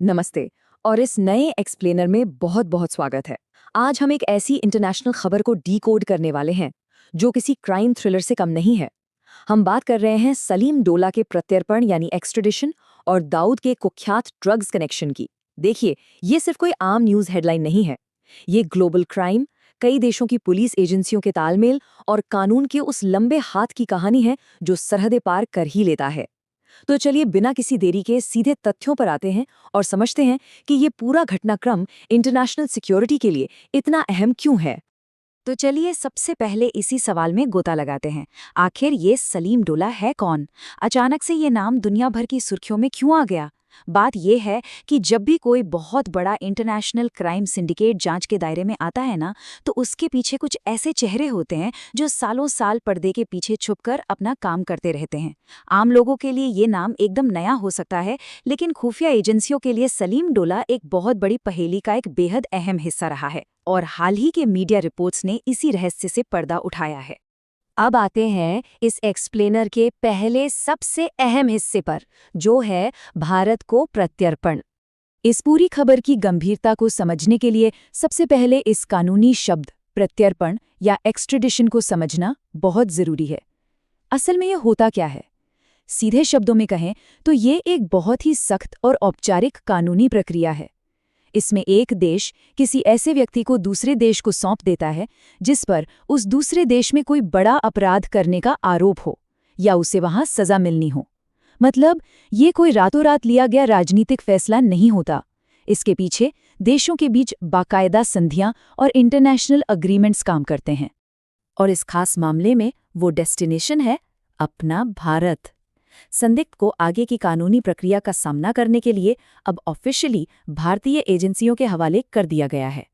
नमस्ते। और इस नए एक्सप्लेनर में बहुत बहुत स्वागत है। आज हम एक ऐसी इंटरनेशनल खबर को डीकोड करने वाले हैं जो किसी क्राइम थ्रिलर से कम नहीं है। हम बात कर रहे हैं सलीम डोला के प्रत्यर्पण यानी एक्सट्रेडिशन और दाऊद के कुख्यात ड्रग्स कनेक्शन की। देखिए, ये सिर्फ कोई आम न्यूज़ हेडलाइन नहीं है। ये ग्लोबल क्राइम, कई देशों की पुलिस एजेंसियों के तालमेल और कानून के उस लंबे हाथ की कहानी है जो सरहदें पार कर ही लेता है। तो चलिए बिना किसी देरी के सीधे तथ्यों पर आते हैं और समझते हैं कि ये पूरा घटनाक्रम इंटरनेशनल सिक्योरिटी के लिए इतना अहम क्यों है। तो चलिए सबसे पहले इसी सवाल में गोता लगाते हैं। आखिर ये सलीम डोला है कौन? अचानक से ये नाम दुनिया भर की सुर्खियों में क्यों आ गया? बात यह है कि जब भी कोई बहुत बड़ा इंटरनेशनल क्राइम सिंडिकेट जांच के दायरे में आता है ना, तो उसके पीछे कुछ ऐसे चेहरे होते हैं जो सालों साल पर्दे के पीछे छुपकर अपना काम करते रहते हैं। आम लोगों के लिए ये नाम एकदम नया हो सकता है, लेकिन खुफिया एजेंसियों के लिए सलीम डोला एक बहुत बड़ी पहेली का एक बेहद अहम हिस्सा रहा है और हाल ही के मीडिया रिपोर्ट्स ने इसी रहस्य से पर्दा उठाया है। अब आते हैं इस एक्सप्लेनर के पहले सबसे अहम हिस्से पर, जो है भारत को प्रत्यर्पण। इस पूरी खबर की गंभीरता को समझने के लिए सबसे पहले इस कानूनी शब्द प्रत्यर्पण या एक्सट्रेडिशन को समझना बहुत जरूरी है। असल में ये होता क्या है? सीधे शब्दों में कहें तो ये एक बहुत ही सख्त और औपचारिक कानूनी प्रक्रिया है। इसमें एक देश किसी ऐसे व्यक्ति को दूसरे देश को सौंप देता है जिस पर उस दूसरे देश में कोई बड़ा अपराध करने का आरोप हो या उसे वहां सजा मिलनी हो। मतलब ये कोई रातों रात लिया गया राजनीतिक फैसला नहीं होता। इसके पीछे देशों के बीच बाकायदा संधियां और इंटरनेशनल अग्रीमेंट्स काम करते हैं। और इस खास मामले में वो डेस्टिनेशन है अपना भारत। संदिग्ध को आगे की कानूनी प्रक्रिया का सामना करने के लिए अब ऑफिशियली भारतीय एजेंसियों के हवाले कर दिया गया है।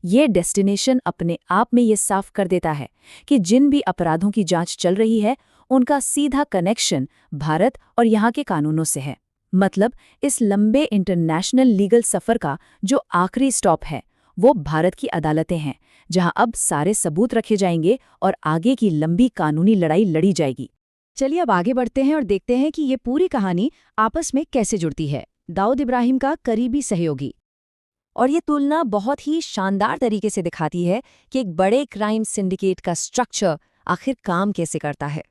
ये डेस्टिनेशन अपने आप में ये साफ कर देता है कि जिन भी अपराधों की जांच चल रही है, उनका सीधा कनेक्शन भारत और यहाँ के कानूनों से है। मतलब इस लंबे इंटरनेशनल लीगल सफ़र का जो आखिरी स्टॉप है, वो भारत की अदालतें हैं, जहाँ अब सारे सबूत रखे जाएंगे और आगे की लंबी कानूनी लड़ाई लड़ी जाएगी। चलिए अब आगे बढ़ते हैं और देखते हैं कि ये पूरी कहानी आपस में कैसे जुड़ती है। दाऊद इब्राहिम का करीबी सहयोगी। और ये तुलना बहुत ही शानदार तरीके से दिखाती है कि एक बड़े क्राइम सिंडिकेट का स्ट्रक्चर आखिर काम कैसे करता है।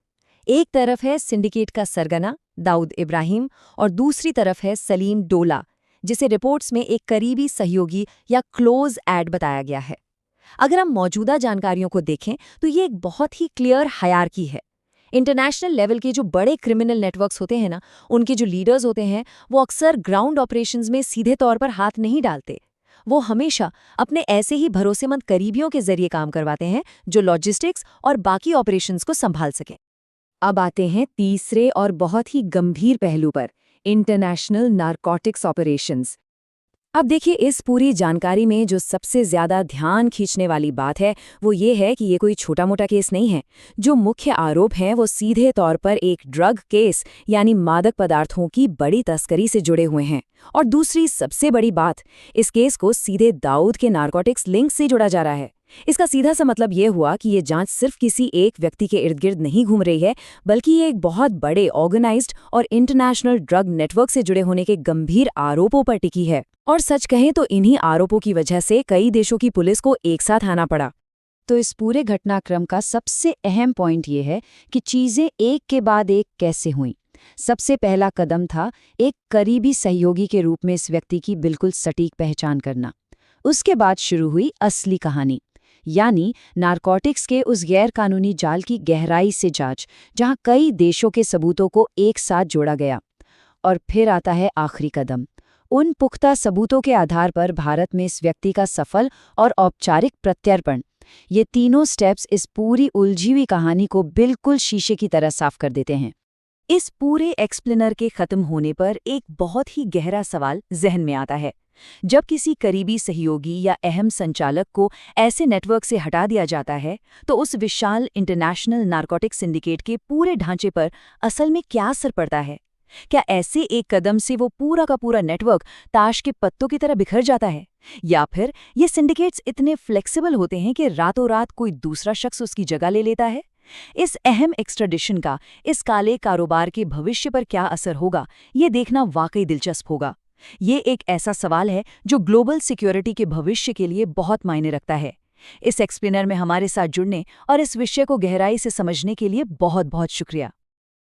एक तरफ है सिंडिकेट का सरगना दाऊद इब्राहिम और दूसरी तरफ है सलीम डोला, जिसे रिपोर्ट्स में एक करीबी सहयोगी या क्लोज ऐड बताया गया है। अगर हम मौजूदा जानकारियों को देखें तो ये एक बहुत ही क्लियर हायरार्की है। इंटरनेशनल लेवल के जो बड़े क्रिमिनल नेटवर्क्स होते हैं ना, उनके जो लीडर्स होते हैं, वो अक्सर ग्राउंड ऑपरेशंस में सीधे तौर पर हाथ नहीं डालते। वो हमेशा अपने ऐसे ही भरोसेमंद करीबियों के जरिए काम करवाते हैं जो लॉजिस्टिक्स और बाकी ऑपरेशंस को संभाल सकें। अब आते हैं तीसरे और बहुत ही गंभीर पहलू पर, इंटरनेशनल नारकोटिक्स ऑपरेशंस। अब देखिए, इस पूरी जानकारी में जो सबसे ज्यादा ध्यान खींचने वाली बात है वो ये है कि ये कोई छोटा मोटा केस नहीं है। जो मुख्य आरोप हैं वो सीधे तौर पर एक ड्रग केस यानी मादक पदार्थों की बड़ी तस्करी से जुड़े हुए हैं। और दूसरी सबसे बड़ी बात, इस केस को सीधे दाऊद के नारकोटिक्स लिंक से जोड़ा जा रहा है। इसका सीधा सा मतलब ये हुआ कि ये जांच सिर्फ किसी एक व्यक्ति के इर्द गिर्द नहीं घूम रही है, बल्कि ये एक बहुत बड़े ऑर्गेनाइज्ड और इंटरनेशनल ड्रग नेटवर्क से जुड़े होने के गंभीर आरोपों पर टिकी है। और सच कहें तो इन्हीं आरोपों की वजह से कई देशों की पुलिस को एक साथ आना पड़ा। तो इस पूरे घटनाक्रम का सबसे अहम पॉइंट ये है कि चीजें एक के बाद एक कैसे हुईं। सबसे पहला कदम था एक करीबी सहयोगी के रूप में इस व्यक्ति की बिल्कुल सटीक पहचान करना। उसके बाद शुरू हुई असली कहानी, यानी नारकोटिक्स के उस गैर कानूनी जाल की गहराई से जांच, जहां कई देशों के सबूतों को एक साथ जोड़ा गया। और फिर आता है आखिरी कदम, उन पुख्ता सबूतों के आधार पर भारत में इस व्यक्ति का सफल और औपचारिक प्रत्यर्पण। ये तीनों स्टेप्स इस पूरी उलझी हुई कहानी को बिल्कुल शीशे की तरह साफ कर देते हैं। इस पूरे एक्सप्लेनर के खत्म होने पर एक बहुत ही गहरा सवाल जहन में आता है। जब किसी करीबी सहयोगी या अहम संचालक को ऐसे नेटवर्क से हटा दिया जाता है, तो उस विशाल इंटरनेशनल नारकोटिक सिंडिकेट के पूरे ढांचे पर असल में क्या असर पड़ता है? क्या ऐसे एक कदम से वो पूरा का पूरा नेटवर्क ताश के पत्तों की तरह बिखर जाता है? या फिर ये सिंडिकेट्स इतने फ्लेक्सिबल होते हैं कि रातों रात कोई दूसरा शख्स उसकी जगह ले लेता है? इस अहम एक्सट्रेडिशन का इस काले कारोबार के भविष्य पर क्या असर होगा, ये देखना वाकई दिलचस्प होगा। ये एक ऐसा सवाल है जो ग्लोबल सिक्योरिटी के भविष्य के लिए बहुत मायने रखता है। इस एक्सप्लेनर में हमारे साथ जुड़ने और इस विषय को गहराई से समझने के लिए बहुत बहुत शुक्रिया।